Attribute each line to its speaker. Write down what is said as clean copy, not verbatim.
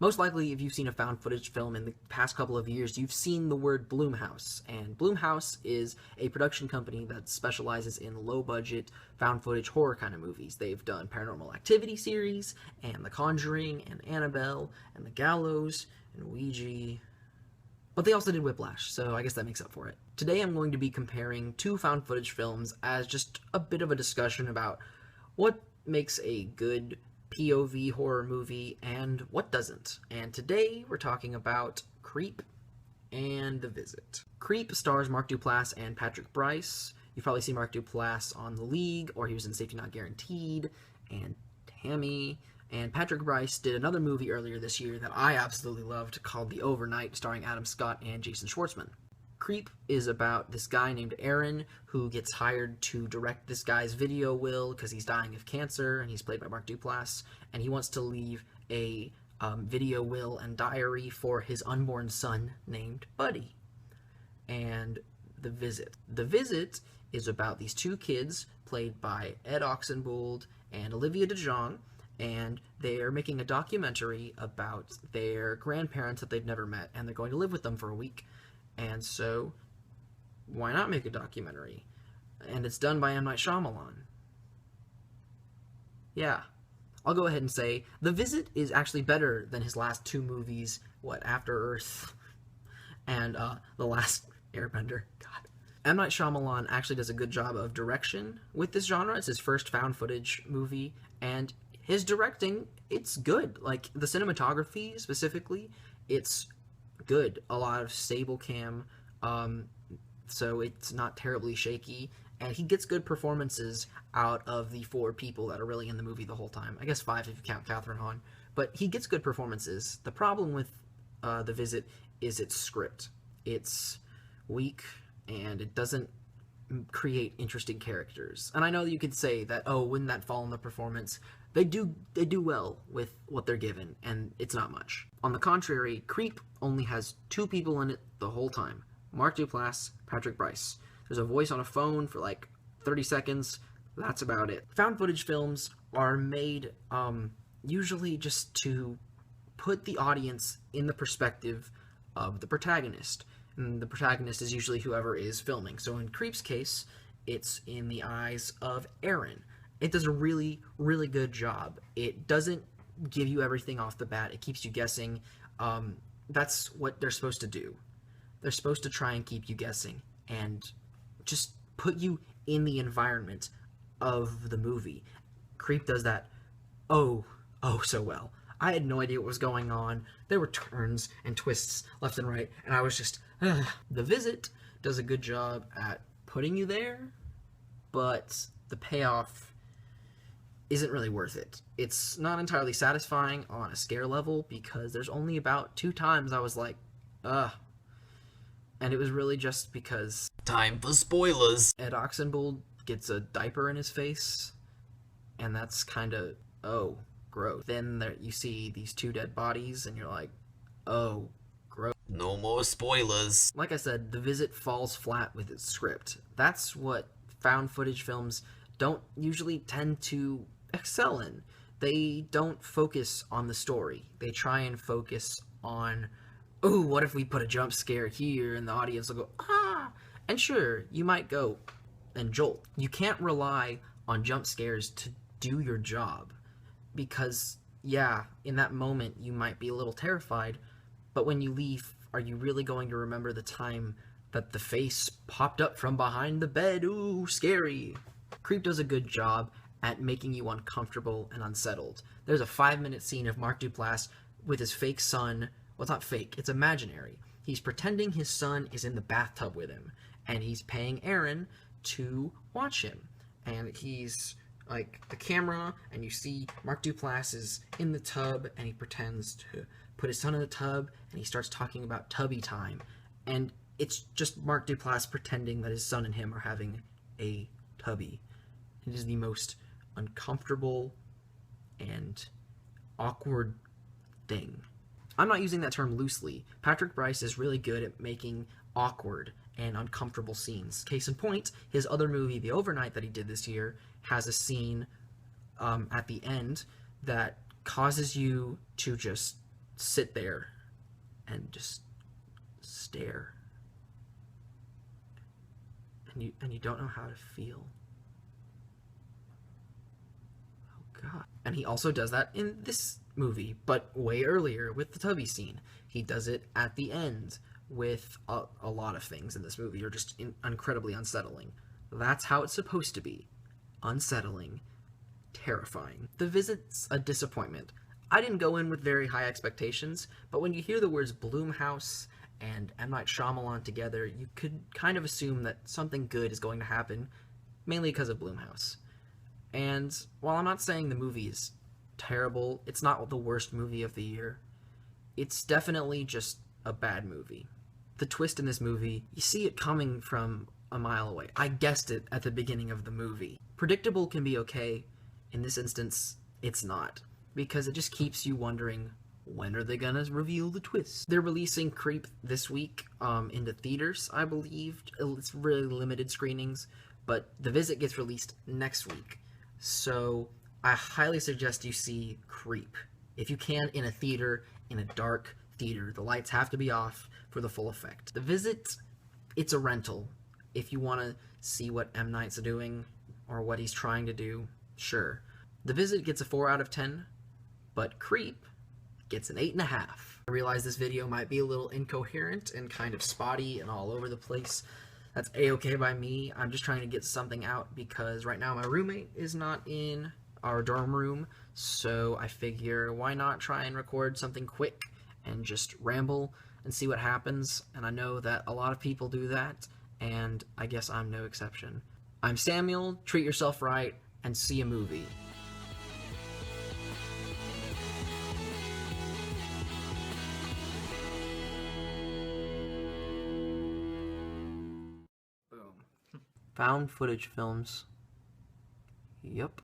Speaker 1: Most likely, if you've seen a found footage film in the past couple of years, you've seen the word Blumhouse. And Blumhouse is a production company that specializes in low budget, found footage horror kind of movies. They've done Paranormal Activity series, and The Conjuring, and Annabelle, and The Gallows, and Ouija. But they also did Whiplash, so I guess that makes up for it. Today I'm going to be comparing two found footage films as just a bit of a discussion about what makes a good POV horror movie and what doesn't. And today we're talking about Creep and The Visit. Creep stars Mark Duplass and Patrick Brice. You've probably seen Mark Duplass on The League, or he was in Safety Not Guaranteed, and Tammy. And Patrick Brice did another movie earlier this year that I absolutely loved called The Overnight, starring Adam Scott and Jason Schwartzman. Creep is about this guy named Aaron who gets hired to direct this guy's video will because he's dying of cancer, and he's played by Mark Duplass, and he wants to leave a video will and diary for his unborn son named Buddy. And The Visit. The Visit is about these two kids played by Ed Oxenbould and Olivia DeJonge, and they're making a documentary about their grandparents that they've never met, and they're going to live with them for a week. And so, why not make a documentary? And it's done by M. Night Shyamalan. Yeah. I'll go ahead and say, The Visit is actually better than his last two movies, After Earth, and The Last Airbender. God. M. Night Shyamalan actually does a good job of direction with this genre. It's his first found footage movie, and his directing, it's good. Like, the cinematography, specifically, it's good. A lot of stable cam, so it's not terribly shaky, and he gets good performances out of the four people that are really in the movie the whole time. I guess five if you count Catherine Hahn, but he gets good performances. The problem with The Visit is its script. It's weak, and it doesn't create interesting characters. And I know that you could say that, oh, wouldn't that fall in the performance? They do well with what they're given, and it's not much. On the contrary, Creep only has two people in it the whole time. Mark Duplass, Patrick Brice. There's a voice on a phone for like 30 seconds. That's about it. Found footage films are made usually just to put the audience in the perspective of the protagonist. And the protagonist is usually whoever is filming. So in Creep's case, it's in the eyes of Aaron. It does a really, really good job. It doesn't give you everything off the bat. It keeps you guessing. That's what they're supposed to do. They're supposed to try and keep you guessing and just put you in the environment of the movie. Creep does that oh so well. I had no idea what was going on. There were turns and twists left and right, and I was just, ugh. The Visit does a good job at putting you there, but the payoff isn't really worth it. It's not entirely satisfying on a scare level because there's only about 2 times I was like, ugh. And it was really just because
Speaker 2: Time for spoilers.
Speaker 1: Ed Oxenbould gets a diaper in his face, and that's kind of, oh, gross. Then you see these 2 dead bodies, and you're like, oh, gross.
Speaker 2: No more spoilers.
Speaker 1: Like I said, The Visit falls flat with its script. That's what found footage films don't usually tend to excel in. They don't focus on the story. They try and focus on, ooh, what if we put a jump scare here, and the audience will go, ah! And sure, you might go and jolt. You can't rely on jump scares to do your job, because, yeah, in that moment you might be a little terrified, but when you leave, are you really going to remember the time that the face popped up from behind the bed? Ooh, scary. Creep does a good job at making you uncomfortable and unsettled. There's a 5-minute scene of Mark Duplass with his fake son. Well, it's not fake, it's imaginary. He's pretending his son is in the bathtub with him, and he's paying Aaron to watch him. And he's like the camera, and you see Mark Duplass is in the tub, and he pretends to put his son in the tub, and he starts talking about tubby time. And it's just Mark Duplass pretending that his son and him are having a tubby. It is the most uncomfortable and awkward thing. I'm not using that term loosely. Patrick Brice is really good at making awkward and uncomfortable scenes. Case in point, his other movie, The Overnight, that he did this year, has a scene at the end that causes you to just sit there and just stare. And you don't know how to feel. Oh god. And he also does that in this movie, but way earlier with the Tubby scene. He does it at the end with a lot of things in this movie are just incredibly unsettling. That's how it's supposed to be. Unsettling, terrifying. The Visit's a disappointment. I didn't go in with very high expectations, but when you hear the words Blumhouse and M. Night Shyamalan together, you could kind of assume that something good is going to happen, mainly because of Blumhouse. And while I'm not saying the movie is terrible, it's not the worst movie of the year. It's definitely just a bad movie. The twist in this movie, you see it coming from a mile away. I guessed it at the beginning of the movie. Predictable can be okay. In this instance, it's not. Because it just keeps you wondering, when are they gonna reveal the twist? They're releasing Creep this week into theaters, I believe. It's really limited screenings, but The Visit gets released next week. So I highly suggest you see Creep. If you can, in a theater, in a dark theater. The lights have to be off for the full effect. The Visit, it's a rental. If you want to see what M. Night's doing, or what he's trying to do, sure. The Visit gets a 4 out of 10, but Creep gets an 8.5. I realize this video might be a little incoherent and kind of spotty and all over the place. That's a-okay by me. I'm just trying to get something out because right now my roommate is not in our dorm room, so I figure why not try and record something quick and just ramble and see what happens. And I know that a lot of people do that, and I guess I'm no exception. I'm Samuel, treat yourself right, and see a movie. Boom. Found footage films. Yep.